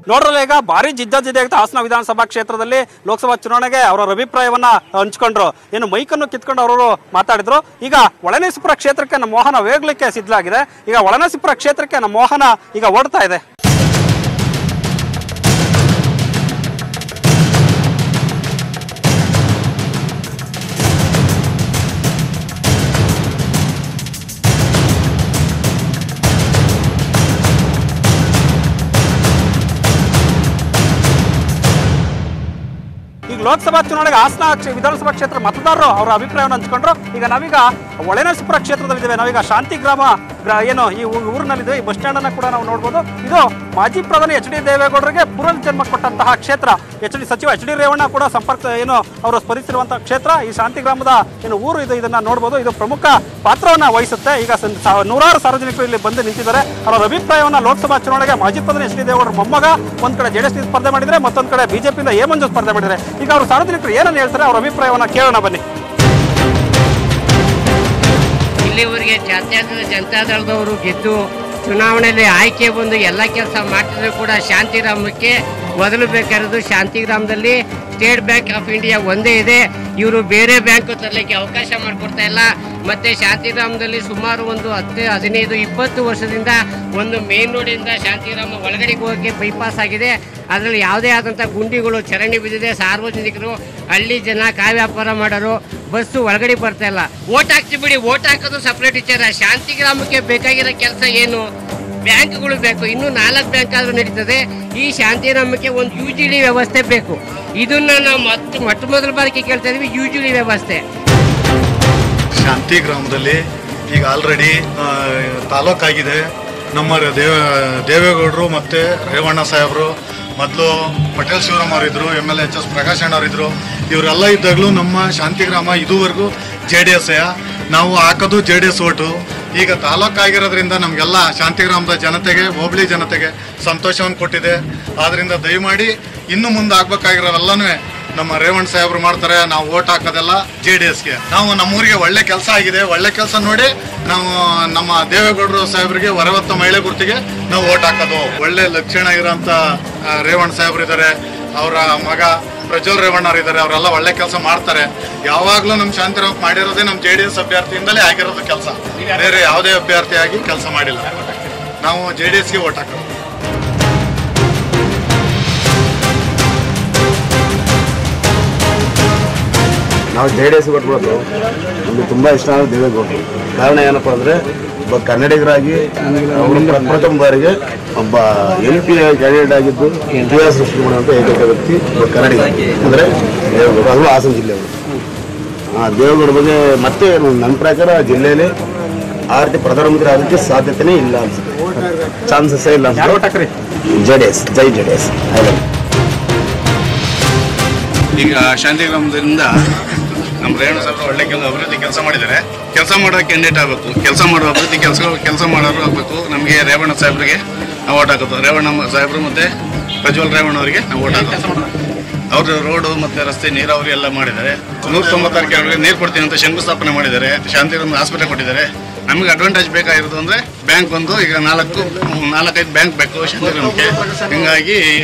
ನೋಡ್ರಲ್ಲ ಈಗ ಭಾರಿ ಜಿದ್ದಾಜಿದ್ದೆ ಆಗುತ್ತೆ ಹಾಸನ ವಿಧಾನಸಭಾ ಕ್ಷೇತ್ರದಲ್ಲಿ ಲೋಕಸಭಾ ಚುನಾವಣೆಗೆ ಅವರ ಅಭಿಪ್ರಾಯವನ್ನ ಹಂಚ್ಕೊಂಡ್ರು. ಏನು ಮೈಕನ್ನು ಕಿತ್ಕೊಂಡು ಅವರು ಮಾತಾಡಿದ್ರು. ಈಗ ಒಳನರಸೀಪುರ ಕ್ಷೇತ್ರಕ್ಕೆ ನಮ್ಮ ಮೋಹನ ಹೋಗ್ಲಿಕ್ಕೆ ಸಿದ್ಧಲಾಗಿದೆ. ಈಗ ಒಳನರಸೀಪುರ ಕ್ಷೇತ್ರಕ್ಕೆ ನಮ್ಮ ಮೋಹನ ಈಗ ಓಡ್ತಾ ಇದೆ. ಲೋಕಸಭಾ ಚುನಾವಣೆಗೆ ಹಾಸನ ವಿಧಾನಸಭಾ ಕ್ಷೇತ್ರ ಮತದಾರರು ಅವರ ಅಭಿಪ್ರಾಯವನ್ನು ಹಂಚಿಕೊಂಡ್ರು. ಈಗ ನಾವೀಗ ಒಳನರಸೀಪುರ ಕ್ಷೇತ್ರದಲ್ಲಿದ್ದೇವೆ. ನಾವೀಗ ಶಾಂತಿ ಗ್ರಾಮ ಏನು ಈ ಊರಿನಲ್ಲಿದೆ. ಈ ಬಸ್ ಸ್ಟ್ಯಾಂಡ್ ಅನ್ನ ಕೂಡ ನಾವು ನೋಡಬಹುದು. ಇದು ಮಾಜಿ ಪ್ರಧಾನಿ HD ದೇವೇಗೌಡರಿಗೆ ಪುನರ್ಜನ್ಮ ಕೊಟ್ಟಂತಹ ಕ್ಷೇತ್ರ. ಸಚಿವ HD ರೇವಣ್ಣ ಕೂಡ ಸಂಪರ್ಕ ಏನು ಅವರು ಸ್ಮರಿಸಿರುವಂತಹ ಕ್ಷೇತ್ರ. ಈ ಶಾಂತಿ ಗ್ರಾಮದ ಏನು ಊರು ಇದೆ, ಇದನ್ನ ನೋಡಬಹುದು. ಇದು ಪ್ರಮುಖ ಪಾತ್ರವನ್ನ ವಹಿಸುತ್ತೆ. ಈಗ ನೂರಾರು ಸಾರ್ವಜನಿಕರು ಇಲ್ಲಿ ಬಂದು ನಿಂತಿದ್ದಾರೆ. ಅವರ ಅಭಿಪ್ರಾಯವನ್ನ ಲೋಕಸಭಾ ಚುನಾವಣೆಗೆ ಮಾಜಿ ಪ್ರಧಾನಿ HD ದೇವೇಗೌಡರ ಮೊಮ್ಮಗ ಒಂದ್ ಕಡೆ JDS ಸ್ಪರ್ಧೆ ಮಾಡಿದ್ರೆ, ಮತ್ತೊಂದ್ ಕಡೆ ಬಿಜೆಪಿಯಿಂದ ಎ ಮಂಜು ಸ್ಪರ್ಧೆ ಮಾಡಿದ್ದಾರೆ. ಈಗ ಅವರು ಸಾರ್ವಜನಿಕರು ಏನನ್ನು ಹೇಳ್ತಾರೆ, ಅವರ ಅಭಿಪ್ರಾಯವನ್ನ ಕೇಳೋಣ ಬನ್ನಿ. ಇಲ್ಲಿವರೆಗೆ ಜನತಾದಳದವರು ಗೆದ್ದು ಚುನಾವಣೆಯಲ್ಲಿ ಆಯ್ಕೆ ಬಂದು ಎಲ್ಲ ಕೆಲಸ ಮಾಡ್ತಿದ್ರು ಕೂಡ ಶಾಂತಿಗ್ರಾಮಕ್ಕೆ ಒದಲಬೇಕಾಗಿರೋದು. ಶಾಂತಿಗ್ರಾಮದಲ್ಲಿ ಸ್ಟೇಟ್ ಬ್ಯಾಂಕ್ ಆಫ್ ಇಂಡಿಯಾ ಒಂದೇ ಇದೆ. ಇವರು ಬೇರೆ ಬ್ಯಾಂಕ್ ತರಲಿಕ್ಕೆ ಅವಕಾಶ ಮಾಡಿಕೊಡ್ತಾ ಇಲ್ಲ. ಮತ್ತೆ ಶಾಂತಿಗ್ರಾಮದಲ್ಲಿ ಸುಮಾರು ಒಂದು 15-20 ವರ್ಷದಿಂದ ಒಂದು ಮೇನ್ ರೋಡಿಂದ ಶಾಂತಿಗ್ರಾಮ ಒಳಗಡೆಗೆ ಹೋಗೋಕ್ಕೆ ಬೈಪಾಸ್ ಆಗಿದೆ. ಅದರಲ್ಲಿ ಯಾವುದೇ ಆದಂಥ ಗುಂಡಿಗಳು ಚರಂಡಿ ಬಿದ್ದಿದೆ. ಸಾರ್ವಜನಿಕರು, ಹಳ್ಳಿ ಜನ, ಕಾಯಿ ವ್ಯಾಪಾರ ಮಾಡೋರು ಬಸ್ಸು ಒಳಗಡೆ ಬರ್ತಾ ಇಲ್ಲ. ಓಟ್ ಹಾಕ್ತಿ ಬಿಡಿ, ಓಟ್ ಹಾಕೋದು ಸಪ್ರೇಟ್ ವಿಚಾರ. ಶಾಂತಿಗ್ರಾಮಕ್ಕೆ ಬೇಕಾಗಿರೋ ಕೆಲಸ ಏನು? ಬ್ಯಾಂಕ್ಗಳು ಬೇಕು. ಇನ್ನೂ 4 ಬ್ಯಾಂಕ್ ಆದರೂ ನಡೀತದೆ. ಈ ಶಾಂತಿಗ್ರಾಮಕ್ಕೆ ಒಂದು UGD ವ್ಯವಸ್ಥೆ ಬೇಕು. ಇದನ್ನ ನಾವು ಮೊಟ್ಟ ಮೊದಲ ಬಾರಿಗೆ ಕೇಳ್ತಾ ಇದೀವಿ, UGD ವ್ಯವಸ್ಥೆ. ಶಾಂತಿ ಗ್ರಾಮದಲ್ಲಿ ಈಗ ಆಲ್ರೆಡಿ ತಾಲೂಕಾಗಿದೆ. ನಮ್ಮ ದೇವೇಗೌಡರು ಮತ್ತು ರೇವಣ್ಣ ಸಾಹೇಬರು, ಮೊದಲು ಪಟೇಲ್ ಶಿವರಾಮ್ ಅವರಿದ್ದರು, MLA HS ಪ್ರಕಾಶ್ ಅಣ್ಣವರಿದ್ದರು. ಇವರೆಲ್ಲ ಇದ್ದಾಗಲೂ ನಮ್ಮ ಶಾಂತಿಗ್ರಾಮ ಇದುವರೆಗೂ JDS. ನಾವು ಹಾಕೋದು JDS ಓಟು. ಈಗ ತಾಲೂಕಾಗಿರೋದ್ರಿಂದ ನಮಗೆಲ್ಲ ಶಾಂತಿಗ್ರಾಮದ ಜನತೆಗೆ, ಹೋಬಳಿ ಜನತೆಗೆ ಸಂತೋಷವನ್ನು ಕೊಟ್ಟಿದೆ. ಆದ್ದರಿಂದ ದಯಮಾಡಿ ಇನ್ನು ಮುಂದೆ ಆಗ್ಬೇಕಾಗಿರೋವೆಲ್ಲನೂ ನಮ್ಮ ರೇವಣ್ಣ ಸಾಹೇಬರು ಮಾಡ್ತಾರೆ. ನಾವು ಓಟ್ ಹಾಕೋದೆಲ್ಲ JDSಗೆ. ನಾವು ನಮ್ಮೂರಿಗೆ ಒಳ್ಳೆ ಕೆಲಸ ಆಗಿದೆ. ಒಳ್ಳೆ ಕೆಲಸ ನೋಡಿ ನಾವು ನಮ್ಮ ದೇವೇಗೌಡರು ಸಾಹೇಬರಿಗೆ ಹೊರವತ್ತ ಮಹಿಳೆ ಗುರುತಿಗೆ ನಾವು ಓಟ್ ಹಾಕೋದು. ಒಳ್ಳೆ ಲಕ್ಷಣ ಇರೋಂಥ ರೇವಣ್ಣ ಸಾಹೇಬರು ಇದ್ದಾರೆ. ಅವರ ಮಗ ಪ್ರಜ್ವಲ್ ರೇವಣ್ಣವ್ರು ಇದ್ದಾರೆ. ಅವರೆಲ್ಲ ಒಳ್ಳೆ ಕೆಲಸ ಮಾಡ್ತಾರೆ. ಯಾವಾಗಲೂ ನಮ್ಮ ಶಾಂತಿಗ್ರಾಮ ಮಾಡಿರೋದೇ ನಮ್ಮ JDS ಅಭ್ಯರ್ಥಿಯಿಂದಲೇ ಆಗಿರೋದು ಕೆಲಸ. ಬೇರೆ ಯಾವುದೇ ಅಭ್ಯರ್ಥಿಯಾಗಿ ಕೆಲಸ ಮಾಡಿಲ್ಲ. ನಾವು JDSಗೆ ಓಟ್ ಹಾಕೋದು. ನಾವು JDS ಕೊಟ್ಬಿಡೋದು ನಮಗೆ ತುಂಬ ಇಷ್ಟ ಆಗೋದು ದೇವೇಗೌಡರು. ಕಾರಣ ಏನಪ್ಪ ಅಂದರೆ ಒಬ್ಬ ಕನ್ನಡಿಗರಾಗಿ ಅವರು ಪ್ರಥಮ ಬಾರಿಗೆ ಒಬ್ಬ MP ಕ್ಯಾಂಡಿಡೇಟ್ ಆಗಿದ್ದು ಇತಿಹಾಸ ಸೃಷ್ಟಿ ಮಾಡುವಂಥ ಏಕೈಕ ವ್ಯಕ್ತಿ ಒಬ್ಬ ಕನ್ನಡಿಗ ಅಂದರೆ ದೇವೇಗೌಡರು. ಅದು ಹಾಸನ ಜಿಲ್ಲೆಯವರು. ದೇವೇಗೌಡ ಬಗ್ಗೆ ಮತ್ತೆ ನನ್ನ ಪ್ರಕಾರ ಜಿಲ್ಲೆಯಲ್ಲಿ ಆ ರೀತಿ ಪ್ರಧಾನಮಂತ್ರಿ ಆಗೋದಕ್ಕೆ ಸಾಧ್ಯತೆಯೇ ಇಲ್ಲ ಅನ್ಸುತ್ತೆ. ಚಾನ್ಸಸ್ಸೇ ಇಲ್ಲ ಅನ್ಸುತ್ತೆ. JDS, ಜೈ JDS. ಈಗ ಶಾಂತಿಗ್ರಾಮದಿಂದ ನಮ್ಮ ರೇವಣ್ಣ ಸಾಹೇಬರು ಒಳ್ಳೆ ಅಭಿವೃದ್ಧಿ ಕೆಲಸ ಮಾಡಿದ್ದಾರೆ. ಕೆಲಸ ಮಾಡೋ ಕ್ಯಾಂಡಿಡೇಟ್ ಆಗಬೇಕು. ಕೆಲಸ ಮಾಡೋ ಅಭಿವೃದ್ಧಿ ಕೆಲಸ ಮಾಡೋರು ಆಗಬೇಕು. ನಮಗೆ ರೇವಣ್ಣ ಸಾಹೇಬರಿಗೆ ನಾವು ಓಟ್ ಹಾಕೋದು. ರೇವಣ್ಣ ಸಾಹೇಬರು ಮತ್ತು ಪ್ರಜ್ವಲ್ ರೇವಣ್ಣ ಅವರಿಗೆ ನಾವು ಓಟ್ ಹಾಕೋದು. ಅವರು ರೋಡು ಮತ್ತು ರಸ್ತೆ, ನೀರಾವರಿ ಎಲ್ಲ ಮಾಡಿದ್ದಾರೆ. 196 ಕೆರೆಗಳಿಗೆ ನೀರು ಕೊಡ್ತೀನಿ ಅಂತ ಶಂಕುಸ್ಥಾಪನೆ ಮಾಡಿದ್ದಾರೆ. ಶಾಂತಿಗ್ರಾಮ ಆಸ್ಪತ್ರೆ ಕೊಟ್ಟಿದ್ದಾರೆ. ನಮಗೆ ಅಡ್ವಾಂಟೇಜ್ ಬೇಕಾಗಿರೋದು ಅಂದರೆ ಬ್ಯಾಂಕ್ ಒಂದು ಈಗ 4-5 ಬ್ಯಾಂಕ್ ಬೇಕು ಶಾಂತಿಗ್ರಾಮಕ್ಕೆ. ಹಿಂಗಾಗಿ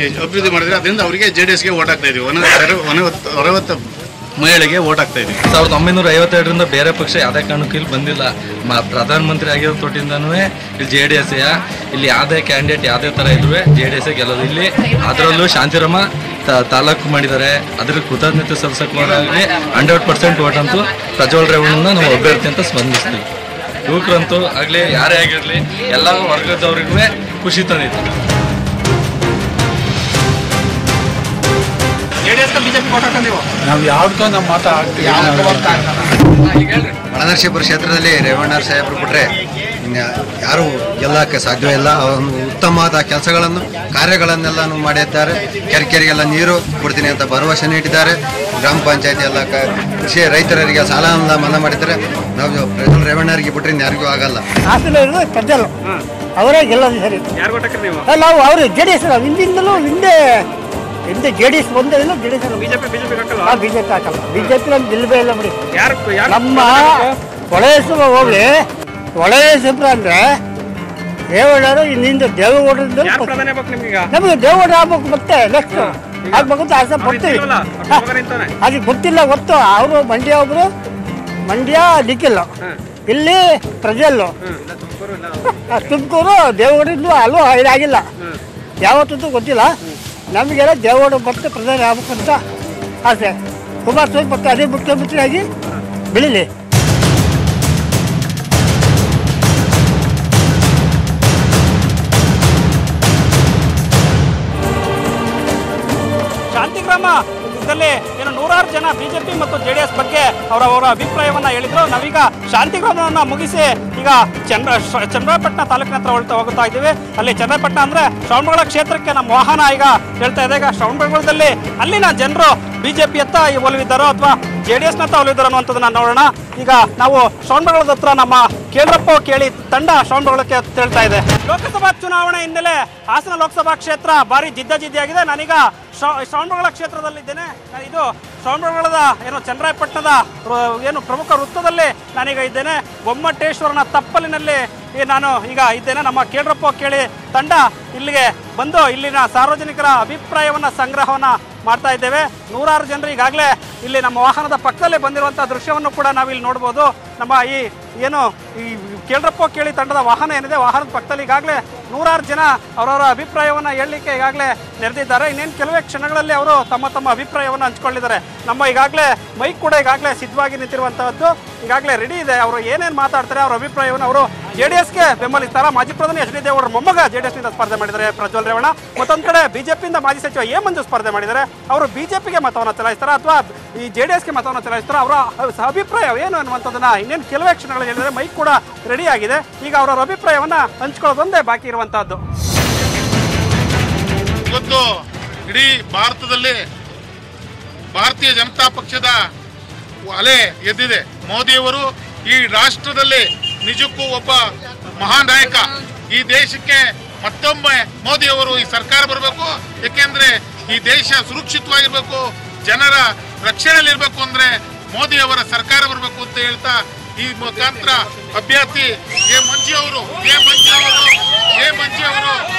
ಅಭಿವೃದ್ಧಿ ಮಾಡಿದರೆ ಅದರಿಂದ ಅವರಿಗೆ JDSಗೆ ಓಟ್ ಹಾಕ್ತಾ ಇದೀವಿ. 60 ಮಹಿಳೆಗೆ ಓಟ್ ಹಾಕ್ತಾ ಇದೀವಿ. 1952ರಿಂದ ಬೇರೆ ಪಕ್ಷ ಯಾವುದೇ ಕಾರಣಕ್ಕೂ ಇಲ್ಲಿ ಬಂದಿಲ್ಲ. ಪ್ರಧಾನಮಂತ್ರಿ ಆಗಿರೋ ತೊಟ್ಟಿಂದನೂ ಇಲ್ಲಿ JDS. ಇಲ್ಲಿ ಯಾವುದೇ ಕ್ಯಾಂಡಿಡೇಟ್ ಯಾವುದೇ ಥರ ಇದ್ರೂ JDS ಗೆಲ್ಲೋದು. ಇಲ್ಲಿ ಅದರಲ್ಲೂ ಶಾಂತಿಗ್ರಾಮ ತಾಲೂಕು ಮಾಡಿದ್ದಾರೆ. ಅದ್ರ ಕೃತಜ್ಞತೆ ಸಲ್ಲಿಸೋಕ್ಕಾಗಲಿ 100% ಓಟ್ ಅಂತೂ ಪ್ರಜ್ವಲ್ ರೇವಣ್ಣನ ನಾವು ಅಭ್ಯರ್ಥಿ ಅಂತ ಸ್ಪಂದಿಸ್ತೀವಿ. ಯುವಕರಂತೂ ಆಗಲಿ ಯಾರೇ ಆಗಿರಲಿ ಎಲ್ಲ ವರ್ಗದವ್ರಿಗೂ ಖುಷಿ ತಂದಿತ್ತು. ನಾವು ಯಾವ್ದಕ್ಕೂ ನಮ್ಮ ಮಾತು ಆಗ್ತೀವಿ. ಒಳನರಸೀಪುರ ಕ್ಷೇತ್ರದಲ್ಲಿ ರೇವಣ್ಣ ಸಾಹೇಬರು ಬಿಟ್ಟರೆ ಯಾರೂ ಗೆಲ್ಲಕ್ಕೆ ಸಾಧ್ಯವೇ ಇಲ್ಲ. ಉತ್ತಮವಾದ ಕೆಲಸಗಳನ್ನು, ಕಾರ್ಯಗಳನ್ನೆಲ್ಲ ಮಾಡಿದ್ದಾರೆ. ಕೆರೆಗೆಲ್ಲ ನೀರು ಕೊಡ್ತೀನಿ ಅಂತ ಭರವಸೆ ನೀಡಿದ್ದಾರೆ. ಗ್ರಾಮ ಪಂಚಾಯತಿ ಎಲ್ಲ ಕೃಷಿ ರೈತರಿಗೆ ಸಾಲ ಮನ್ನಾ ಮಾಡಿದ್ದಾರೆ. ನಾವು ಪ್ರಜ್ವಲ್ ರೇವಣ್ಣರಿಗೆ ಬಿಟ್ಟರೆ ಯಾರಿಗೂ ಆಗಲ್ಲ. ಪ್ರಜ್ವಲ್ ಅವರೇ ಗೆಲ್ಲೋದು ಸರಿ. ನಾವು ಅವರು JDS ಹಿಂದಿಂದಲೂ ಹಿಂದೆ JDS ಒಂದೇ ಇಲ್ಲ. JDS ಬಿಜೆಪಿ ಹಾಕಲ್ಲ. ಬಿಜೆಪಿ ನಮ್ಗೆ ಗೆಲ್ಲಬೇ ಇಲ್ಲ ಬಿಡಿ. ನಮ್ಮ ಒಳನರಸೀಪುರ ಹೋಗ್ಲಿ, ಒಳನರಸೀಪುರ ಅಂದರೆ ರೇವಣ್ಣರು ಇನ್ನಿಂದ ದೇವೇಗೌಡರಿಂದ ಯಾರು ಪ್ರಧಾನಿ ಆಗ್ಬೇಕು ನಿಮ್ಗೀಗ? ನಮಗೆ ದೇವೇಗೌಡ ಆಗ್ಬೇಕು ಮತ್ತೆ ನೆಕ್ಸ್ಟ್ ಆಗ್ಬೇಕು ಅಂತ ಆಸೆ ಪಡ್ತೀವಿ. ಅದಕ್ಕೆ ಗೊತ್ತಿಲ್ಲ ಗೊತ್ತು. ಅವರು ಮಂಡ್ಯ ಒಬ್ರು, ಮಂಡ್ಯ ನಿಖಿಲ್, ಇಲ್ಲಿ ಪ್ರಜ್ವಲ್, ತುಮಕೂರು ದೇವೇಗೌಡರಿಂದ ಅಲ್ಲೂ ಇದಾಗಿಲ್ಲ ಯಾವತ್ತೂ ಗೊತ್ತಿಲ್ಲ. ನಮಗೆಲ್ಲ ದೇವೇಗೌಡ ಮತ್ತೆ ಪ್ರಧಾನಿ ಆಗ್ಬೇಕಂತ ಆಸೆ. ಕುಮಾರಸ್ವಾಮಿ ಮತ್ತೆ ಅದೇ ಮುಖ್ಯಮಂತ್ರಿಯಾಗಿ ಬೆಳೀಲಿ. ಶಾಂತಿಗ್ರಾಮ ಇದರಲ್ಲಿ ಏನು ನೂರಾರು ಜನ ಬಿಜೆಪಿ ಮತ್ತು ಜೆಡಿಎಸ್ ಬಗ್ಗೆ ಅವರ ಅಭಿಪ್ರಾಯವನ್ನ ಹೇಳಿದ್ರು. ನಾವೀಗ ಶಾಂತಿಗ್ರಾಮವನ್ನ ಮುಗಿಸಿ ಈಗ ಚನ್ನರಾಯಪಟ್ಟಣ ತಾಲೂಕಿನ ಹತ್ರ ಹೋಗ್ತಾ ಇದ್ದೀವಿ. ಅಲ್ಲಿ ಚನ್ನರಾಯಪಟ್ಟಣ ಅಂದ್ರೆ ಶ್ರವಣಬೆಳಗೊಳ ಕ್ಷೇತ್ರಕ್ಕೆ ನಮ್ಮ ವಾಹನ ಈಗ ಹೇಳ್ತಾ ಇದೆ. ಈಗ ಶ್ರವಣಬೆಳಗೊಳದಲ್ಲಿ ಅಲ್ಲಿನ ಜನರು ಬಿಜೆಪಿ ಅತ್ತ ಒಲವಿದ್ದಾರೋ ಅಥವಾ ಜೆಡಿಎಸ್ ನತ್ತ ಒಲವಿದ್ದಾರೋ ಅನ್ನುವಂಥದ್ದನ್ನ ನೋಡೋಣ. ಈಗ ನಾವು ಶ್ರವಣಬೆಳಗೊಳದ ಹತ್ರ ನಮ್ಮ ಕೇಳ್ರಪ್ಪ ಕೇಳಿ ತಂಡ ಶ್ರವಣಬೆಳಗೊಳಕ್ಕೆ ಹೇಳ್ತಾ ಇದೆ. ಲೋಕಸಭಾ ಚುನಾವಣೆ ಹಿನ್ನೆಲೆ ಹಾಸನ ಲೋಕಸಭಾ ಕ್ಷೇತ್ರ ಭಾರಿ ಜಿದ್ದಾಜಿದ್ದಿಯಾಗಿದೆ. ನಾನೀಗ ಶ್ರವಣಬೆಳಗೊಳ ಕ್ಷೇತ್ರದಲ್ಲಿದ್ದೇನೆ. ಇದು ಶ್ರವಣಬೆಳಗೊಳದ ಏನು ಚನ್ನರಾಯಪಟ್ಟಣದ ಏನು ಪ್ರಮುಖ ವೃತ್ತದಲ್ಲಿ ನಾನೀಗ ಇದ್ದೇನೆ. ಗೊಮ್ಮಟೇಶ್ವರನ ತಪ್ಪಲಿನಲ್ಲಿ ನಾನು ಈಗ ಇದ್ದೇನೆ. ನಮ್ಮ ಕೇಳ್ರಪ್ಪ ಕೇಳಿ ತಂಡ ಇಲ್ಲಿಗೆ ಬಂದು ಇಲ್ಲಿನ ಸಾರ್ವಜನಿಕರ ಅಭಿಪ್ರಾಯವನ್ನ ಸಂಗ್ರಹವನ್ನ ಮಾಡ್ತಾ ಇದ್ದೇವೆ. ನೂರಾರು ಜನರು ಈಗಾಗಲೇ ಇಲ್ಲಿ ನಮ್ಮ ವಾಹನದ ಪಕ್ಕದಲ್ಲೇ ಬಂದಿರುವಂತಹ ದೃಶ್ಯವನ್ನು ಕೂಡ ನಾವಿಲ್ಲಿ ನೋಡ್ಬೋದು. ನಮ್ಮ ಈ ಏನು ಈ ಕೇಳ್ರಪ್ಪ ಕೇಳಿ ತಂಡದ ವಾಹನ ಏನಿದೆ, ವಾಹನದ ಪಕ್ಕದಲ್ಲಿ ಈಗಾಗಲೇ ನೂರಾರು ಜನ ಅವರವರ ಅಭಿಪ್ರಾಯವನ್ನು ಹೇಳಲಿಕ್ಕೆ ಈಗಾಗಲೇ ನೆರೆದಿದ್ದಾರೆ. ಇನ್ನೇನು ಕೆಲವೇ ಕ್ಷಣಗಳಲ್ಲಿ ಅವರು ತಮ್ಮ ತಮ್ಮ ಅಭಿಪ್ರಾಯವನ್ನು ಹಂಚ್ಕೊಂಡಿದ್ದಾರೆ. ನಮ್ಮ ಈಗಾಗಲೇ ಮೈಕ್ ಕೂಡ ಈಗಾಗಲೇ ಸಿದ್ಧವಾಗಿ ನಿಂತಿರುವಂತಹದ್ದು ಈಗಾಗಲೇ ರೆಡಿ ಇದೆ. ಅವರು ಏನೇನು ಮಾತಾಡ್ತಾರೆ ಅವರ ಅಭಿಪ್ರಾಯವನ್ನು ಅವರು ಜೆಡಿಎಸ್ಗೆ ಬೆಂಬಲಿಸ್ತಾರ. ಮಾಜಿ ಪ್ರಧಾನಿ ಎಚ್ ಡಿ ದೇವೇಗೌಡರ ಮೊಮ್ಮಗ ಜೆಡಿಎಸ್ನಿಂದ ಸ್ಪರ್ಧೆ ಮಾಡಿದ್ದಾರೆ ಪ್ರಜ್ವಲ್ ರೇವಣ್ಣ. ಮತ್ತೊಂದು ಕಡೆ ಬಿಜೆಪಿಯಿಂದ ಮಾಜಿ ಸಚಿವ ಎ ಮಂಜು ಸ್ಪರ್ಧೆ ಮಾಡಿದ್ದಾರೆ. ಅವರು ಬಿಜೆಪಿಗೆ ಮತವನ್ನು ಚಲಾಯಿಸ್ತಾರ ಅಥವಾ ಈ ಜೆಡಿಎಸ್ಗೆ ಮತವನ್ನು ಚಲಾಯಿಸ್ತಾರ, ಅವರ ಅಭಿಪ್ರಾಯ ಏನು ಅನ್ನುವಂಥದ್ದನ್ನ ಇನ್ನೇನು ಕೆಲವೇ ಕ್ಷಣಗಳಲ್ಲಿ ಹೇಳಿದರೆ ಮೈಕ್ ಕೂಡ ರೆಡಿ ಆಗಿದೆ. ಈಗ ಅವರ ಅಭಿಪ್ರಾಯವನ್ನ ಹಂಚ್ಕೊಳ್ಳೋದೊಂದೇ ಬಾಕಿ ಇರುವಂತಹದ್ದು. ಇವತ್ತು ಇಡೀ ಭಾರತದಲ್ಲಿ ಭಾರತೀಯ ಜನತಾ ಪಕ್ಷದ ಅಲೆ ಎದ್ದಿದೆ. ಮೋದಿಯವರು ಈ ರಾಷ್ಟ್ರದಲ್ಲಿ ನಿಜಕ್ಕೂ ಒಬ್ಬ ಮಹಾನ್ ನಾಯಕ. ಈ ದೇಶಕ್ಕೆ ಮತ್ತೊಮ್ಮೆ ಮೋದಿಯವರು ಈ ಸರ್ಕಾರ ಬರಬೇಕು. ಯಾಕೆಂದ್ರೆ ಈ ದೇಶ ಸುರಕ್ಷಿತವಾಗಿರ್ಬೇಕು, ಜನರ ರಕ್ಷಣೆಯಲ್ಲಿರ್ಬೇಕು ಅಂದ್ರೆ ಮೋದಿಯವರ ಸರ್ಕಾರ ಬರಬೇಕು ಅಂತ ಹೇಳ್ತಾ ಈ ಮುಖಾಂತರ ಅಭ್ಯರ್ಥಿ ಎ ಮಂಜು ಅವರು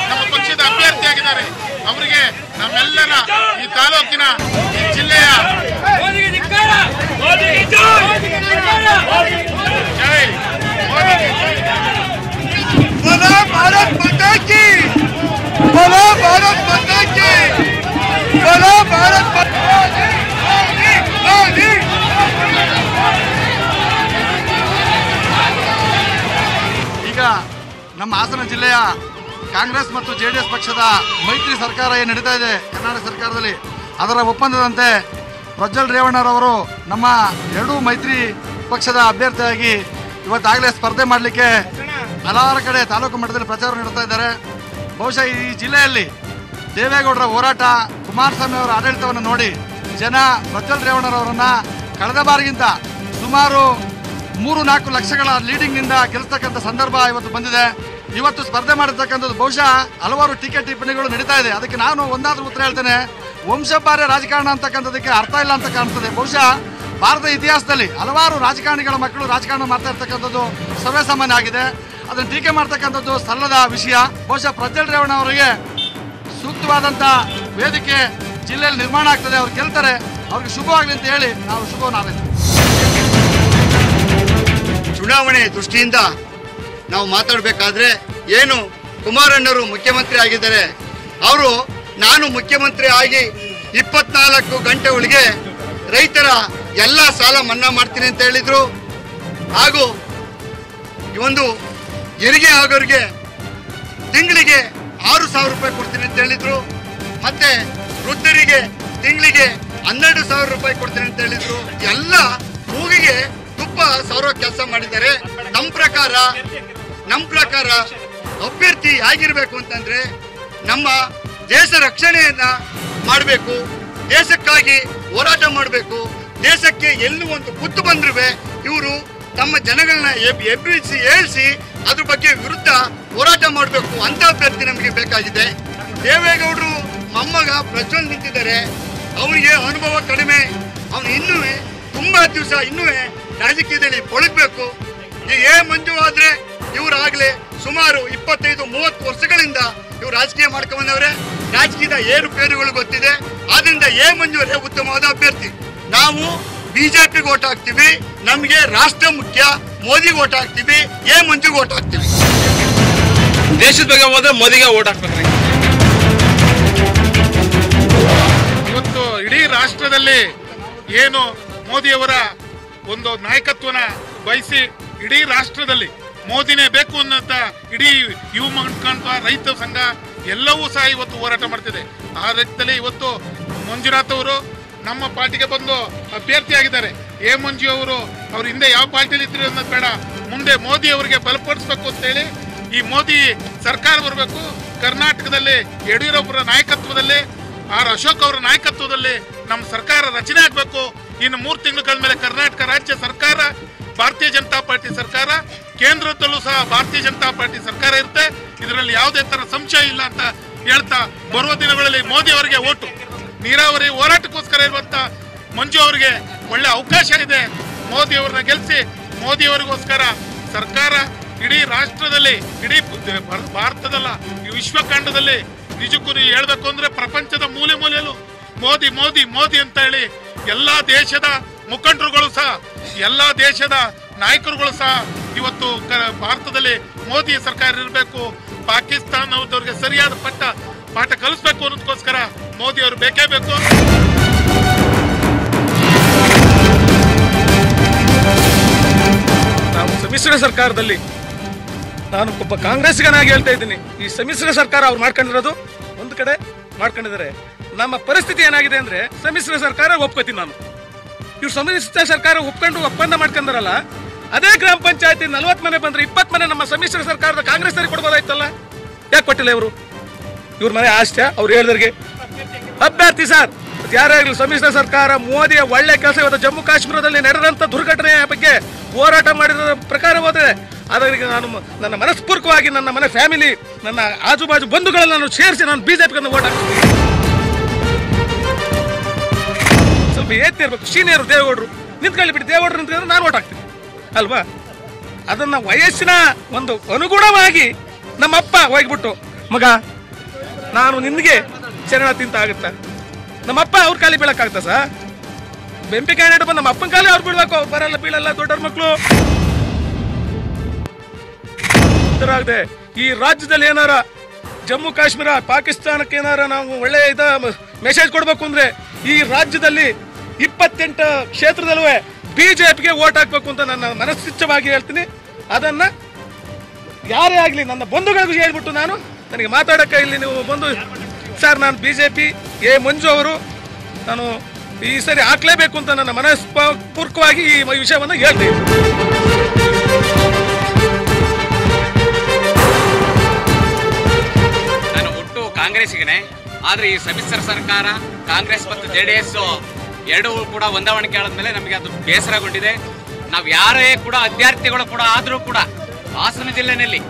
ನಮ್ಮ ಪಕ್ಷದ ಅಭ್ಯರ್ಥಿಯಾಗಿದ್ದಾರೆ. ಅವರಿಗೆ ನಮ್ಮೆಲ್ಲರ ಈ ತಾಲೂಕಿನ ಈ ಜಿಲ್ಲೆಯ ಜೈ ಭಾರತ್ ಮಾತಾ ಕಿ, ಭಾರತ್ ಮಾತಾ ಕಿ, ಭಾರತ್ ಈಗ ನಮ್ಮ ಹಾಸನ ಜಿಲ್ಲೆಯ ಕಾಂಗ್ರೆಸ್ ಮತ್ತು ಜೆಡಿಎಸ್ ಪಕ್ಷದ ಮೈತ್ರಿ ಸರ್ಕಾರ ಏನು ನಡೀತಾ ಇದೆ ಕರ್ನಾಟಕ ಸರ್ಕಾರದಲ್ಲಿ, ಅದರ ಒಪ್ಪಂದದಂತೆ ಪ್ರಜ್ವಲ್ ರೇವಣ್ಣರವರು ನಮ್ಮ ಎರಡೂ ಮೈತ್ರಿ ಪಕ್ಷದ ಅಭ್ಯರ್ಥಿಯಾಗಿ ಇವತ್ತಾಗಲೇ ಸ್ಪರ್ಧೆ ಮಾಡಲಿಕ್ಕೆ ಹಲವಾರು ಕಡೆ ತಾಲೂಕು ಮಟ್ಟದಲ್ಲಿ ಪ್ರಚಾರ ನಡೆಸ್ತಾ ಇದ್ದಾರೆ. ಬಹುಶಃ ಈ ಜಿಲ್ಲೆಯಲ್ಲಿ ದೇವೇಗೌಡರ ಹೋರಾಟ, ಕುಮಾರಸ್ವಾಮಿ ಅವರ ಆಡಳಿತವನ್ನು ನೋಡಿ ಜನ ಪ್ರಜ್ವಲ್ ರೇವಣ್ಣರವರನ್ನ ಕಳೆದ ಬಾರಿಗಿಂತ ಸುಮಾರು 3-4 ಲಕ್ಷಗಳ ಲೀಡಿಂಗ್ನಿಂದ ಗೆಲ್ಲಿಸ್ತಕ್ಕಂಥ ಸಂದರ್ಭ ಇವತ್ತು ಬಂದಿದೆ. ಇವತ್ತು ಸ್ಪರ್ಧೆ ಮಾಡಿರ್ತಕ್ಕಂಥದ್ದು ಬಹುಶಃ ಹಲವಾರು ಟೀಕೆ ಟಿಪ್ಪಣಿಗಳು ನಡೀತಾ ಇದೆ. ಅದಕ್ಕೆ ನಾನು ಒಂದಾದ್ರೂ ಉತ್ತರ ಹೇಳ್ತೇನೆ. ವಂಶಪಾರ್ಯ ರಾಜಕಾರಣ ಅಂತಕ್ಕಂಥದಕ್ಕೆ ಅರ್ಥ ಇಲ್ಲ ಅಂತ ಕಾಣ್ತದೆ. ಬಹುಶಃ ಭಾರತ ಇತಿಹಾಸದಲ್ಲಿ ಹಲವಾರು ರಾಜಕಾರಣಿಗಳ ಮಕ್ಕಳು ರಾಜಕಾರಣ ಮಾಡ್ತಾ ಇರ್ತಕ್ಕಂಥದ್ದು ಸರ್ವೇ ಸಾಮಾನ್ಯ ಆಗಿದೆ. ಅದನ್ನು ಟೀಕೆ ಮಾಡ್ತಕ್ಕಂಥದ್ದು ಸಲ್ಲದ ವಿಷಯ. ಬಹುಶಃ ಪ್ರಜ್ವಲ್ ರೇವಣ್ಣ ಅವರಿಗೆ ಸೂಕ್ತವಾದಂಥ ವೇದಿಕೆ ಜಿಲ್ಲೆಯಲ್ಲಿ ನಿರ್ಮಾಣ ಆಗ್ತದೆ. ಅವ್ರು ಗೆಲ್ತಾರೆ, ಅವ್ರಿಗೆ ಶುಭವಾಗಲಿ ಅಂತ ಹೇಳಿ ನಾವು ಶುಭವನ್ನು ಹಾರೈಸ್ತೀವಿ. ಚುನಾವಣೆ ದೃಷ್ಟಿಯಿಂದ ನಾವು ಮಾತಾಡಬೇಕಾದ್ರೆ ಏನು ಕುಮಾರಣ್ಣರು ಮುಖ್ಯಮಂತ್ರಿ ಆಗಿದ್ದಾರೆ, ಅವರು ನಾನು ಮುಖ್ಯಮಂತ್ರಿ ಆಗಿ 24 ಗಂಟೆ ಒಳಗೆ ರೈತರ ಎಲ್ಲ ಸಾಲ ಮನ್ನಾ ಮಾಡ್ತೀನಿ ಅಂತ ಹೇಳಿದ್ರು. ಹಾಗೂ ಒಂದು ಹೆರಿಗೆ ಆಗೋರಿಗೆ ತಿಂಗಳಿಗೆ 6,000 ರೂಪಾಯಿ ಕೊಡ್ತೀನಿ ಅಂತ ಹೇಳಿದ್ರು. ಮತ್ತೆ ವೃದ್ಧರಿಗೆ ತಿಂಗಳಿಗೆ 12,000 ರೂಪಾಯಿ ಕೊಡ್ತೀನಿ ಅಂತ ಹೇಳಿದ್ರು. ಎಲ್ಲ ಮೂಗಿಗೆ ತುಪ್ಪ ಸೌರ ಕೆಲಸ ಮಾಡಿದ್ದಾರೆ. ನಮ್ಮ ಪ್ರಕಾರ ಅಭ್ಯರ್ಥಿ ಆಗಿರ್ಬೇಕು ಅಂತಂದ್ರೆ ನಮ್ಮ ದೇಶ ರಕ್ಷಣೆಯನ್ನ ಮಾಡಬೇಕು, ದೇಶಕ್ಕಾಗಿ ಹೋರಾಟ ಮಾಡಬೇಕು. ದೇಶಕ್ಕೆ ಎಲ್ಲೂ ಒಂದು ಕುತ್ತು ಬಂದ್ರೆ ಇವರು ತಮ್ಮ ಜನಗಳನ್ನ ಎಬ್ಬಿಸಿ ಏಳಿಸಿ ಅದ್ರ ಬಗ್ಗೆ ವಿರುದ್ಧ ಹೋರಾಟ ಮಾಡಬೇಕು ಅಂತ ಅಭ್ಯರ್ಥಿ ನಮಗೆ ಬೇಕಾಗಿದೆ. ದೇವೇಗೌಡರು ಮೊಮ್ಮಗ ಪ್ರಜ್ವಲ್ ನಿಂತಿದ್ದಾರೆ. ಅವನಿಗೆ ಅನುಭವ ಕಡಿಮೆ. ಅವನು ಇನ್ನೂ ತುಂಬಾ ದಿವಸ ಇನ್ನೂ ರಾಜಕೀಯದಲ್ಲಿ ಪೊಳಗಬೇಕು. ಎ ಮಂಜು ಆದ್ರೆ ಇವರಾಗಲೇ ಸುಮಾರು 25-30 ವರ್ಷಗಳಿಂದ ಇವರು ರಾಜಕೀಯ ಮಾಡ್ಕೊಂಡ್ಬಂದವ್ರೆ. ರಾಜಕೀಯದ ಏರುಪೇರುಗಳು ಗೊತ್ತಿದೆ. ಆದ್ರಿಂದ ಎ ಮಂಜುವರೇ ಉತ್ತಮವಾದ ಅಭ್ಯರ್ಥಿ. ನಾವು ಬಿಜೆಪಿಗೆ ಓಟ್ ಹಾಕ್ತೀವಿ, ನಮಗೆ ರಾಷ್ಟ್ರ ಮುಖ್ಯ, ಮೋದಿಗೆ ಓಟ್ ಹಾಕ್ತೀವಿ, ಎ ಮಂಜುಗೆ ಓಟ್ ಹಾಕ್ತೀವಿ. ದೇಶದ ಬಗ್ಗೆ ಹೋದ್ರೆ ಮೋದಿಗೆ ಓಟ್ ಹಾಕ್ಬೇಕ್ರಿ. ಇವತ್ತು ಇಡೀ ರಾಷ್ಟ್ರದಲ್ಲಿ ಏನು ಮೋದಿಯವರ ಒಂದು ನಾಯಕತ್ವನ ಬಯಸಿ ಇಡೀ ರಾಷ್ಟ್ರದಲ್ಲಿ ಮೋದಿನೇ ಬೇಕು ಅನ್ನೋಂಥ ಇಡೀ ಯುವ ಮುಖಂಡ ರೈತ ಸಂಘ ಎಲ್ಲವೂ ಸಹ ಇವತ್ತು ಹೋರಾಟ ಮಾಡ್ತಿದೆ. ಆ ರೈತದಲ್ಲಿ ಇವತ್ತು ಮಂಜುನಾಥ್ ಅವರು ನಮ್ಮ ಪಾರ್ಟಿಗೆ ಬಂದು ಅಭ್ಯರ್ಥಿಯಾಗಿದ್ದಾರೆ. ಎ ಮಂಜು ಅವರು ಅವ್ರ ಹಿಂದೆ ಯಾವ ಪಾರ್ಟಿಲಿ ಇದ್ರು ಅನ್ನೋದು ಬೇಡ, ಮುಂದೆ ಮೋದಿ ಅವರಿಗೆ ಬಲಪಡಿಸ್ಬೇಕು ಅಂತೇಳಿ ಈ ಮೋದಿ ಸರ್ಕಾರ ಬರಬೇಕು. ಕರ್ನಾಟಕದಲ್ಲಿ ಯಡಿಯೂರಪ್ಪರ ನಾಯಕತ್ವದಲ್ಲಿ ಆರ್ ಅಶೋಕ್ ಅವರ ನಾಯಕತ್ವದಲ್ಲಿ ನಮ್ಮ ಸರ್ಕಾರ ರಚನೆ ಆಗಬೇಕು. ಇನ್ನು 3 ತಿಂಗಳು ಕಳೆದ್ಮೇಲೆ ಕರ್ನಾಟಕ ರಾಜ್ಯ ಸರ್ಕಾರ ಭಾರತೀಯ ಜನತಾ ಪಾರ್ಟಿ ಸರ್ಕಾರ, ಕೇಂದ್ರದಲ್ಲೂ ಸಹ ಭಾರತೀಯ ಜನತಾ ಪಾರ್ಟಿ ಸರ್ಕಾರ ಇರುತ್ತೆ. ಇದರಲ್ಲಿ ಯಾವುದೇ ತರ ಸಂಶಯ ಇಲ್ಲ ಅಂತ ಹೇಳ್ತಾ ಬರುವ ದಿನಗಳಲ್ಲಿ ಮೋದಿ ಅವರಿಗೆ ಓಟು. ನೀರಾವರಿ ಹೋರಾಟಕ್ಕೋಸ್ಕರ ಇರುವಂತ ಮಂಜು ಅವರಿಗೆ ಒಳ್ಳೆ ಅವಕಾಶ ಇದೆ. ಮೋದಿ ಅವರನ್ನ ಗೆಲ್ಲಿಸಿ ಮೋದಿ ಅವರಿಗೋಸ್ಕರ ಸರ್ಕಾರ ಇಡೀ ರಾಷ್ಟ್ರದಲ್ಲಿ, ಇಡೀ ಭಾರತದಲ್ಲ ಈ ವಿಶ್ವಖಂಡದಲ್ಲಿ ನಿಜಕ್ಕೂ ನೀವು ಹೇಳ್ಬೇಕು ಅಂದ್ರೆ ಪ್ರಪಂಚದ ಮೂಲೆ ಮೂಲೆಯಲ್ಲೂ ಮೋದಿ ಮೋದಿ ಮೋದಿ ಅಂತ ಹೇಳಿ ಎಲ್ಲಾ ದೇಶದ ಮುಖಂಡರುಗಳು ಸಹ, ಎಲ್ಲಾ ದೇಶದ ನಾಯಕರುಗಳು ಸಹ ಇವತ್ತು ಭಾರತದಲ್ಲಿ ಮೋದಿ ಸರ್ಕಾರ ಇರಬೇಕು, ಪಾಕಿಸ್ತಾನದವ್ರಿಗೆ ಸರಿಯಾದ ಪಾಠ ಕಲಿಸ್ಬೇಕು ಅನ್ನೋದಕ್ಕೋಸ್ಕರ ಮೋದಿ ಅವರು ಬೇಕೇ ಬೇಕು. ನಾವು ಸಮ್ಮಿಶ್ರ ಸರ್ಕಾರದಲ್ಲಿ, ನಾನು ಒಬ್ಬ ಕಾಂಗ್ರೆಸ್ಸಿಗನಾಗಿ ಹೇಳ್ತಾ ಇದ್ದೀನಿ, ಈ ಸಮ್ಮಿಶ್ರ ಸರ್ಕಾರ ಅವ್ರು ಮಾಡ್ಕೊಂಡಿರೋದು ಒಂದು ಕಡೆ ಮಾಡ್ಕೊಂಡಿದ್ದಾರೆ. ನಮ್ಮ ಪರಿಸ್ಥಿತಿ ಏನಾಗಿದೆ ಅಂದ್ರೆ ಸಮ್ಮಿಶ್ರ ಸರ್ಕಾರ ಒಪ್ಕೋತೀನಿ ನಾನು. ಇವ್ರು ಸಮ್ಮಿಶ್ರ ಸರ್ಕಾರ ಒಪ್ಕೊಂಡು ಒಪ್ಪಂದ ಮಾಡ್ಕೊಂಡಾರಲ್ಲ, ಅದೇ ಗ್ರಾಮ ಪಂಚಾಯತಿ 40 ಮನೆ ಬಂದ್ರೆ 20 ಮನೆ ನಮ್ಮ ಸಮ್ಮಿಶ್ರ ಸರ್ಕಾರದ ಕಾಂಗ್ರೆಸ್ ಅವರಿಗೆ ಕೊಡ್ಬೋದಾಯ್ತಲ್ಲ, ಯಾಕೆ ಕೊಟ್ಟಿಲ್ಲ ಇವರು? ಇವ್ರ ಮನೆ ಆಸ್ತಿ ಅವ್ರು ಹೇಳಿದ್ರಿಗೆ ಅಭ್ಯರ್ಥಿ ಸರ್. ಯಾರಾಗಲಿ ಸಮ್ಮಿಶ್ರ ಸರ್ಕಾರ ಮೋದಿಯ ಒಳ್ಳೆ ಕೆಲಸ ಇವತ್ತು ಜಮ್ಮು ಕಾಶ್ಮೀರದಲ್ಲಿ ನಡೆದಂತ ದುರ್ಘಟನೆಯ ಬಗ್ಗೆ ಹೋರಾಟ ಮಾಡಿದ ಪ್ರಕಾರ ಹೋದ್ರೆ ಅದರಿಗೆ ನಾನು ನನ್ನ ಮನಸ್ಪೂರ್ವಕವಾಗಿ ನನ್ನ ಮನೆ ಫ್ಯಾಮಿಲಿ, ನನ್ನ ಆಜುಬಾಜು ಬಂಧುಗಳನ್ನ ನಾನು ಸೇರಿಸಿ ನಾನು ಬಿಜೆಪಿಗೆ ಓಟ್ ಹಾಕ್ತೀನಿ. ಸ್ವಲ್ಪ ಏತಿರ್ಬೇಕು, ಸೀನಿಯರ್ ದೇವೇಗೌಡರು ನಿಂತ್ಕೊಳ್ಳಿ ಬಿಟ್ಟು, ದೇವೇಗೌಡರು ನಿಂತ್ಕೊಂಡ್ರೆ ನಾನು ಓಟ್ ಹಾಕ್ತೀನಿ ಅಲ್ವಾ? ಅದನ್ನ ವಯಸ್ಸಿನ ಒಂದು ಅನುಗುಣವಾಗಿ ನಮ್ಮಪ್ಪ ಹೋಗ್ಬಿಟ್ಟು, ಮಗ ನಾನು ನಿನ್ಗೆ ಚರಣ ತಿಂತ ಆಗುತ್ತಾ? ನಮ್ಮಪ್ಪ ಅವ್ರ ಕಾಲಿ ಬೀಳಕ್ಕಾಗ್ತಾ ಸರ್? ಬೆಂಪಿ ಕ್ಯಾಂಡಿಡೇಟ್ ಬಂದು ನಮ್ಮ ಅಪ್ಪನ ಕಾಲಿ ಅವ್ರು ಬೀಳ್ಬೇಕು, ಬರಲ್ಲ ಬೀಳಲ್ಲ ದೊಡ್ಡವ್ರ ಮಕ್ಕಳು. ಆಗದೆ ಈ ರಾಜ್ಯದಲ್ಲಿ ಏನಾರ ಜಮ್ಮು ಕಾಶ್ಮೀರ ಪಾಕಿಸ್ತಾನಕ್ಕೆ ಏನಾರ ನಾವು ಒಳ್ಳೆ ಮೆಸೇಜ್ ಕೊಡ್ಬೇಕು ಅಂದ್ರೆ ಈ ರಾಜ್ಯದಲ್ಲಿ 28 ಕ್ಷೇತ್ರದಲ್ಲೂ ಬಿಜೆಪಿಗೆ ಓಟ್ ಹಾಕ್ಬೇಕು ಅಂತ ನನ್ನ ಮನಸ್ಸಿಚ್ಛವಾಗಿ ಹೇಳ್ತೀನಿ. ಅದನ್ನ ಯಾರೇ ಆಗ್ಲಿ ನನ್ನ ಬಂಧುಗಳಿಗೂ ಹೇಳ್ಬಿಟ್ಟು ನನಗೆ ಮಾತಾಡಕ್ಕೆ ಇಲ್ಲಿ ನೀವು ಬಂದು ಸರ್ ನಾನು ಬಿಜೆಪಿ ಎ ಮಂಜು ಅವರು ನಾನು ಈ ಸರಿ ಹಾಕ್ಲೇಬೇಕು ಅಂತ ನನ್ನ ಮನಸ್ಪೂರ್ವಕವಾಗಿ ಈ ವಿಷಯವನ್ನು ಹೇಳ್ತೀನಿ. ನಾನು ಒಟ್ಟು ಕಾಂಗ್ರೆಸ್ಸಿಗೆ, ಆದ್ರೆ ಈ ಸಮ್ಮಿಶ್ರ ಸರ್ಕಾರ ಕಾಂಗ್ರೆಸ್ ಮತ್ತು JDS ಎರಡೂ ಕೂಡ ಹೊಂದಾವಣಿಕೆ ಆದ್ಮೇಲೆ ನಮಗೆ ಅದು ಬೇಸರಗೊಂಡಿದೆ. ನಾವು ಯಾರೇ ಕೂಡ ಅಭ್ಯರ್ಥಿಗಳು ಕೂಡ ಆದರೂ ಕೂಡ ಹಾಸನ ಜಿಲ್ಲೆಯಲ್ಲಿ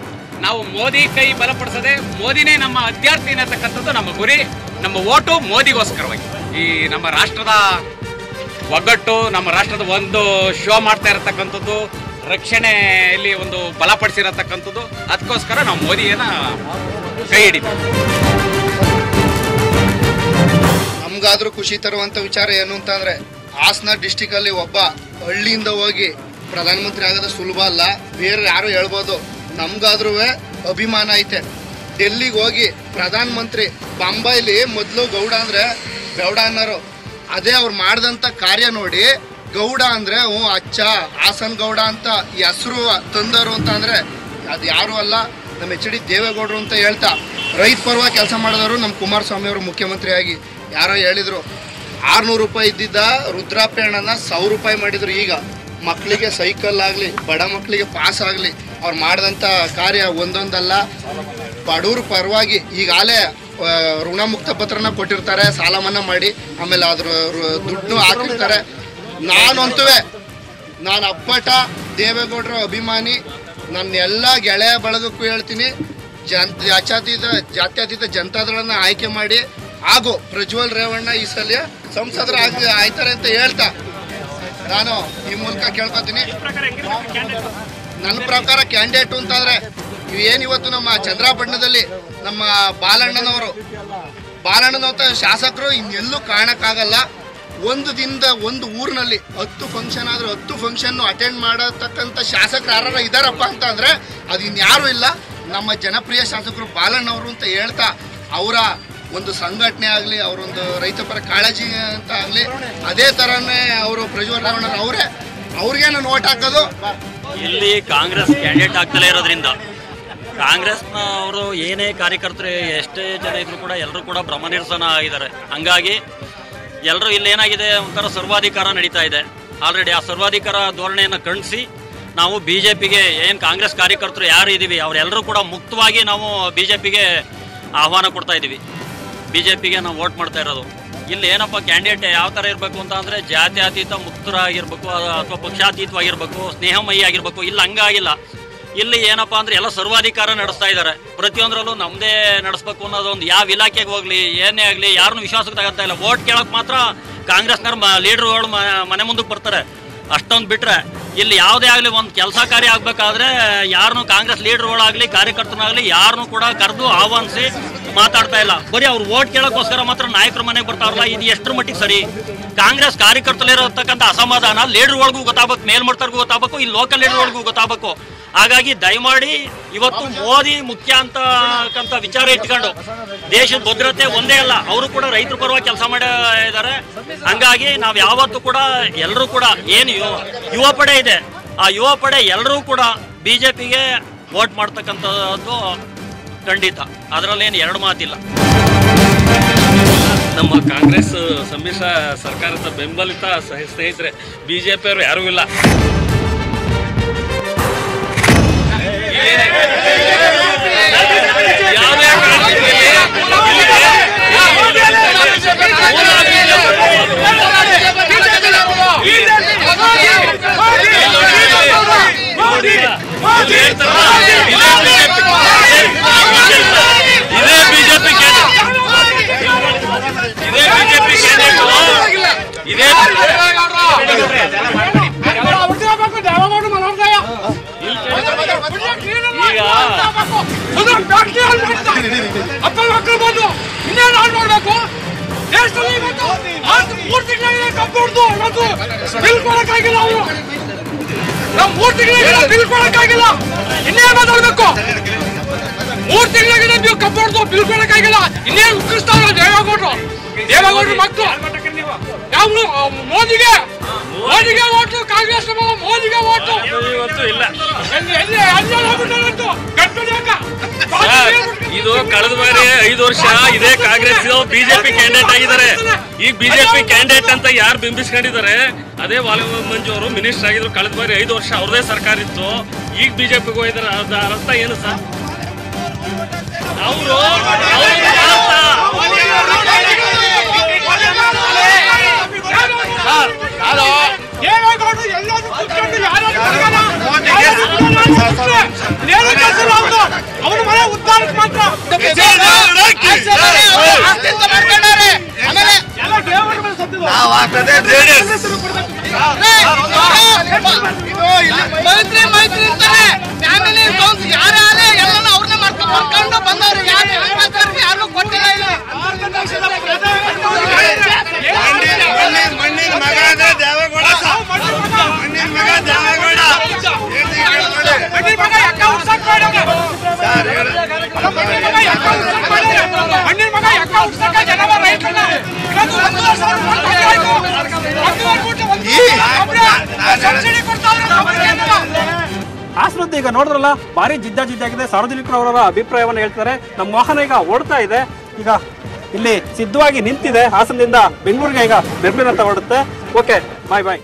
ನಾವು ಮೋದಿ ಕೈ ಬಲಪಡಿಸದೆ ಮೋದಿನೇ ನಮ್ಮ ಅಭ್ಯರ್ಥಿ ಅನ್ನತಕ್ಕಂಥದ್ದು ನಮ್ಮ ಗುರಿ. ನಮ್ಮ ಓಟು ಮೋದಿಗೋಸ್ಕರವಾಗಿ. ಈ ನಮ್ಮ ರಾಷ್ಟ್ರದ ಒಗ್ಗಟ್ಟು, ನಮ್ಮ ರಾಷ್ಟ್ರದ ಒಂದು ಶೋ ಮಾಡ್ತಾ ಇರತಕ್ಕಂಥದ್ದು, ರಕ್ಷಣೆಯಲ್ಲಿ ಒಂದು ಬಲಪಡಿಸಿರತಕ್ಕಂಥದ್ದು, ಅದಕ್ಕೋಸ್ಕರ ನಾವು ಮೋದಿಯನ್ನ ಕೈ ಹಿಡಿತೀವಿ. ನಮ್ಗಾದ್ರೂ ಖುಷಿ ತರುವಂತ ವಿಚಾರ ಏನು ಅಂತಂದ್ರೆ, ಹಾಸನ ಡಿಸ್ಟಿಕ್ ಅಲ್ಲಿ ಒಬ್ಬ ಹಳ್ಳಿಯಿಂದ ಹೋಗಿ ಪ್ರಧಾನಮಂತ್ರಿ ಆಗೋದು ಸುಲಭ ಅಲ್ಲ. ಬೇರೆ ಯಾರು ಹೇಳ್ಬೋದು, ನಮ್ಗಾದ್ರೂ ಅಭಿಮಾನ ಐತೆ. ಡೆಲ್ಲಿಗೆ ಹೋಗಿ ಪ್ರಧಾನಮಂತ್ರಿ, ಬಾಂಬೈಲಿ ಮೊದಲು ಗೌಡ ಅಂದ್ರೆ ಗೌಡ ಅನ್ನೋರು, ಅದೇ ಅವ್ರು ಮಾಡಿದಂಥ ಕಾರ್ಯ ನೋಡಿ ಗೌಡ ಅಂದ್ರೆ ಅಚ್ಚ ಹಾಸನ್ ಗೌಡ ಅಂತ ಈ ಹೆಸರು ತಂದರು ಅಂತ ಅಂದ್ರೆ ಅದು ಯಾರು ಅಲ್ಲ, ನಮ್ಮ HD ದೇವೇಗೌಡರು ಅಂತ ಹೇಳ್ತಾ ರೈತ ಪರವಾಗಿ ಕೆಲಸ ಮಾಡಿದವರು ನಮ್ಮ ಕುಮಾರಸ್ವಾಮಿ ಅವರು ಮುಖ್ಯಮಂತ್ರಿಯಾಗಿ. ಯಾರೋ ಹೇಳಿದ್ರು 600 ರೂಪಾಯಿ ಇದ್ದಿದ್ದ ರುದ್ರಾಪೇಣನ 1000 ರೂಪಾಯಿ ಮಾಡಿದ್ರು. ಈಗ ಮಕ್ಕಳಿಗೆ ಸೈಕಲ್ ಆಗಲಿ, ಬಡ ಮಕ್ಕಳಿಗೆ ಪಾಸ್ ಆಗಲಿ, ಅವ್ರು ಮಾಡಿದಂಥ ಕಾರ್ಯ ಒಂದೊಂದಲ್ಲ. ಬಡವ್ರ ಪರವಾಗಿ ಈಗಾಗಲೇ ಋಣಮುಕ್ತ ಪತ್ರನ ಕೊಟ್ಟಿರ್ತಾರೆ, ಸಾಲ ಮನ್ನಾ ಮಾಡಿ, ಆಮೇಲೆ ಅದ್ರ ದುಡ್ಡು ಹಾಕಿರ್ತಾರೆ. ನಾನು ಅಪ್ಪಟ ದೇವೇಗೌಡರ ಅಭಿಮಾನಿ. ನನ್ನ ಎಲ್ಲ ಗೆಳೆಯ ಬಳಗಕ್ಕೂ ಹೇಳ್ತೀನಿ, ಜಾತ್ಯತೀತ ಜನತಾದಳನ ಆಯ್ಕೆ ಮಾಡಿ ಹಾಗೂ ಪ್ರಜ್ವಲ್ ರೇವಣ್ಣ ಈ ಸಲ ಸಂಸದರು ಆಯ್ತಾರೆ ಅಂತ ಹೇಳ್ತಾ ನಾನು ಈ ಮೂಲಕ ಕೇಳ್ಕೊತೀನಿ. ನನ್ನ ಪ್ರಕಾರ ಕ್ಯಾಂಡಿಡೇಟು ಅಂತಂದರೆ ಏನಿವತ್ತು ನಮ್ಮ ಚಂದ್ರಾಪಟ್ಟಣದಲ್ಲಿ ನಮ್ಮ ಬಾಲಣ್ಣನವರ ಶಾಸಕರು ಇನ್ನೆಲ್ಲೂ ಕಾಣಕ್ಕಾಗಲ್ಲ. ಒಂದು ದಿನದ ಒಂದು ಊರಿನಲ್ಲಿ 10 ಫಂಕ್ಷನ್ ಆದರೂ 10 ಫಂಕ್ಷನ್ನು ಅಟೆಂಡ್ ಮಾಡತಕ್ಕಂಥ ಶಾಸಕರು ಯಾರು ಇದ್ದಾರಪ್ಪ ಅಂತ ಅಂದರೆ ಅದು ಇನ್ಯಾರೂ ಇಲ್ಲ. ನಮ್ಮ ಜನಪ್ರಿಯ ಶಾಸಕರು ಬಾಲಣ್ಣವರು ಅಂತ ಹೇಳ್ತಾ ಅವರ ಒಂದು ಸಂಘಟನೆ ಆಗಲಿ, ಅವರೊಂದು ರೈತ ಪರ ಕಾಳಜಿ ಅಂತ ಆಗಲಿ, ಅದೇ ಥರನೇ ಅವರು ಪ್ರಜ್ವಲ್ ರೇವಣ್ಣ ಅವ್ರಿಗೇನು ಓಟ್ ಹಾಕೋದು. ಇಲ್ಲಿ ಕಾಂಗ್ರೆಸ್ ಕ್ಯಾಂಡಿಡೇಟ್ ಆಗ್ತಲೇ ಇರೋದ್ರಿಂದ ಕಾಂಗ್ರೆಸ್ನವರು ಏನೇ ಕಾರ್ಯಕರ್ತರು ಎಷ್ಟೇ ಜನ ಇದ್ರು ಕೂಡ ಎಲ್ಲರೂ ಕೂಡ ಭ್ರಮನಿರಸನ ಆಗಿದ್ದಾರೆ. ಹಂಗಾಗಿ ಎಲ್ಲರೂ ಇಲ್ಲಿ ಏನಾಗಿದೆ ಒಂಥರ ಸರ್ವಾಧಿಕಾರ ನಡೀತಾ ಇದೆ. ಆಲ್ರೆಡಿ ಆ ಸರ್ವಾಧಿಕಾರ ಧೋರಣೆಯನ್ನು ಖಂಡಿಸಿ ನಾವು BJPಗೆ ಏನು ಕಾಂಗ್ರೆಸ್ ಕಾರ್ಯಕರ್ತರು ಯಾರು ಇದ್ದೀವಿ ಅವರೆಲ್ಲರೂ ಕೂಡ ಮುಕ್ತವಾಗಿ ನಾವು BJPಗೆ ಆಹ್ವಾನ ಕೊಡ್ತಾ ಇದ್ದೀವಿ. BJPಗೆ ನಾವು ವೋಟ್ ಮಾಡ್ತಾ ಇರೋದು. ಇಲ್ಲಿ ಏನಪ್ಪ ಕ್ಯಾಂಡಿಡೇಟ್ ಯಾವ ಥರ ಇರಬೇಕು ಅಂತ ಅಂದರೆ ಜಾತ್ಯತೀತ ಮುಕ್ತರಾಗಿರ್ಬೇಕು ಅಥವಾ ಪಕ್ಷಾತೀತವಾಗಿರ್ಬೇಕು, ಸ್ನೇಹಮಯಿ ಆಗಿರಬೇಕು. ಇಲ್ಲಿ ಹಂಗಾಗಿಲ್ಲ. ಇಲ್ಲಿ ಏನಪ್ಪ ಅಂದರೆ ಎಲ್ಲ ಸರ್ವಾಧಿಕಾರ ನಡೆಸ್ತಾ ಇದ್ದಾರೆ. ಪ್ರತಿಯೊಂದರಲ್ಲೂ ನಮ್ಮದೇ ನಡೆಸ್ಬೇಕು ಅನ್ನೋದೊಂದು ಯಾವ ಇಲಾಖೆಗೆ ಹೋಗಲಿ ಏನೇ ಆಗಲಿ ಯಾರನ್ನೂ ವಿಶ್ವಾಸಕ್ಕೆ ತಗೋತಾ ಇಲ್ಲ. ವೋಟ್ ಕೇಳೋಕೆ ಮಾತ್ರ ಕಾಂಗ್ರೆಸ್ನವ್ರ ಲೀಡ್ರುಗಳು ಮನೆ ಮುಂದಕ್ಕೆ ಬರ್ತಾರೆ. ಅಷ್ಟೊಂದು ಬಿಟ್ಟರೆ ಇಲ್ಲಿ ಯಾವುದೇ ಆಗಲಿ ಒಂದು ಕೆಲಸ ಕಾರ್ಯ ಆಗಬೇಕಾದ್ರೆ ಯಾರನ್ನೂ ಕಾಂಗ್ರೆಸ್ ಲೀಡ್ರುಗಳಾಗಲಿ ಕಾರ್ಯಕರ್ತನಾಗಲಿ ಯಾರನ್ನೂ ಕೂಡ ಕರೆದು ಆಹ್ವಾನಿಸಿ ಮಾತಾಡ್ತಾ ಇಲ್ಲ. ಬರೀ ಅವ್ರು ವೋಟ್ ಕೇಳೋಕ್ಕೋಸ್ಕರ ಮಾತ್ರ ನಾಯಕರ ಮನೆಗೆ ಬರ್ತಾರಲ್ಲ, ಇದು ಎಷ್ಟರ ಮಟ್ಟಿಗೆ ಸರಿ? ಕಾಂಗ್ರೆಸ್ ಕಾರ್ಯಕರ್ತರಲ್ಲಿರತಕ್ಕಂಥ ಅಸಮಾಧಾನ ಲೀಡ್ರುಗಳಿಗೂ ಗೊತ್ತಾಗಬೇಕು, ಮೇಲ್ಮಟ್ಟರಿಗೂ ಗೊತ್ತಾಗಬೇಕು, ಈ ಲೋಕಲ್ ಲೀಡ್ರುಗಳಿಗೂ ಗೊತ್ತಾಗಬೇಕು. ಹಾಗಾಗಿ ದಯಮಾಡಿ ಇವತ್ತು ಮೋದಿ ಮುಖ್ಯ ಅಂತಕ್ಕಂಥ ವಿಚಾರ ಇಟ್ಕೊಂಡು ದೇಶದ ಭದ್ರತೆ ಒಂದೇ ಅಲ್ಲ, ಅವರು ಕೂಡ ರೈತರ ಪರವಾಗಿ ಕೆಲಸ ಮಾಡಿದ್ದಾರೆ. ಹಂಗಾಗಿ ನಾವು ಯಾವತ್ತೂ ಕೂಡ ಎಲ್ಲರೂ ಕೂಡ ಏನು ಯುವ ಪಡೆ ಇದೆ ಆ ಯುವ ಪಡೆ ಎಲ್ಲರೂ ಕೂಡ BJPಗೆ ವೋಟ್ ಮಾಡ್ತಕ್ಕಂಥದ್ದು ಖಂಡಿತ. ಅದರಲ್ಲೇನು ಎರಡು ಮಾತಿಲ್ಲ. ನಮ್ಮ ಕಾಂಗ್ರೆಸ್ ಸಮ್ಮಿಶ್ರ ಸರ್ಕಾರದ ಬೆಂಬಲಿತ ಸ್ನೇಹಿತರೆ BJP ಅವರು ಯಾರೂ ಇಲ್ಲ. ಇನ್ನೇನು ಮಾತಾಡ್ಬೇಕು? 3 ತಿಂಗಳಾಗಿದೆ ನೀವು ಕಬ್ಬಾರ್ದು ಬಿಲ್ ಕೊಡಕ್ಕಾಗಿಲ್ಲ. ಇನ್ನೇನು ಉತ್ಕೃಷ್ಟಾಗ ದೇವೇಗೌಡರು ಮಕ್ಕಳು ಯಾವ ಮೋದಿಗೆ ಓಟು, ಕಾಂಗ್ರೆಸ್ ಮೋದಿಗೆ ಓಟು ಇಲ್ಲ. ಇದು ಕಳೆದ ಬಾರಿ 5 ವರ್ಷ ಇದೇ ಕಾಂಗ್ರೆಸ್ BJP ಕ್ಯಾಂಡಿಡೇಟ್ ಆಗಿದ್ದಾರೆ. ಈಗ BJP ಕ್ಯಾಂಡಿಡೇಟ್ ಅಂತ ಯಾರು ಬಿಂಬಿಸ್ಕೊಂಡಿದ್ದಾರೆ ಅದೇ ಮಂಜು ಅವರು ಮಿನಿಸ್ಟರ್ ಆಗಿದ್ರು. ಕಳೆದ ಬಾರಿ 5 ವರ್ಷ ಅವ್ರದೇ ಸರ್ಕಾರ ಇತ್ತು. ಈಗ BJPಗೆ ಹೋಗಿದ್ದಾರೆ. ಅದರ ಅರ್ಥ ಏನು ಸರ್? ಅವರು ಅವನು ಮನೆ ಉದ್ದಾರಕ್ಕೆ ಮಾತ್ರ ಮೈತ್ರಿ ಅಂತಾರೆ. ಫ್ಯಾಮಿಲಿ ಯಾರೇ ಎಲ್ಲ ಅವ್ರನ್ನೇ ಮಾಡ್ಕೊಂಡು ಬಂದವ್ರು ಯಾರು ಕೊಟ್ಟಿಲ್ಲ. ಮಣ್ಣಿನ ಮಗ ಅಂದ್ರೆ ದೇವೇಗೌಡ, ಮಣ್ಣಿನ ಮಗ ದೇವೇಗೌಡ. ಹಾಸನದ್ದು ಈಗ ನೋಡಿದ್ರಲ್ಲ, ಭಾರಿ ಜಿದ್ದಾಗಿದೆ. ಸಾರ್ವಜನಿಕರು ಅವರ ಅಭಿಪ್ರಾಯವನ್ನು ಹೇಳ್ತಾರೆ. ನಮ್ಮ ವಾಹನ ಈಗ ಓಡ್ತಾ ಇದೆ, ಈಗ ಇಲ್ಲಿ ಸಿದ್ಧವಾಗಿ ನಿಂತಿದೆ. ಹಾಸನದಿಂದ ಬೆಂಗಳೂರಿಗೆ ಈಗ ಬೆಂಗಳೂರಿನತ್ತ ಹೊರಡುತ್ತೆ. ಓಕೆ, ಬಾಯ್.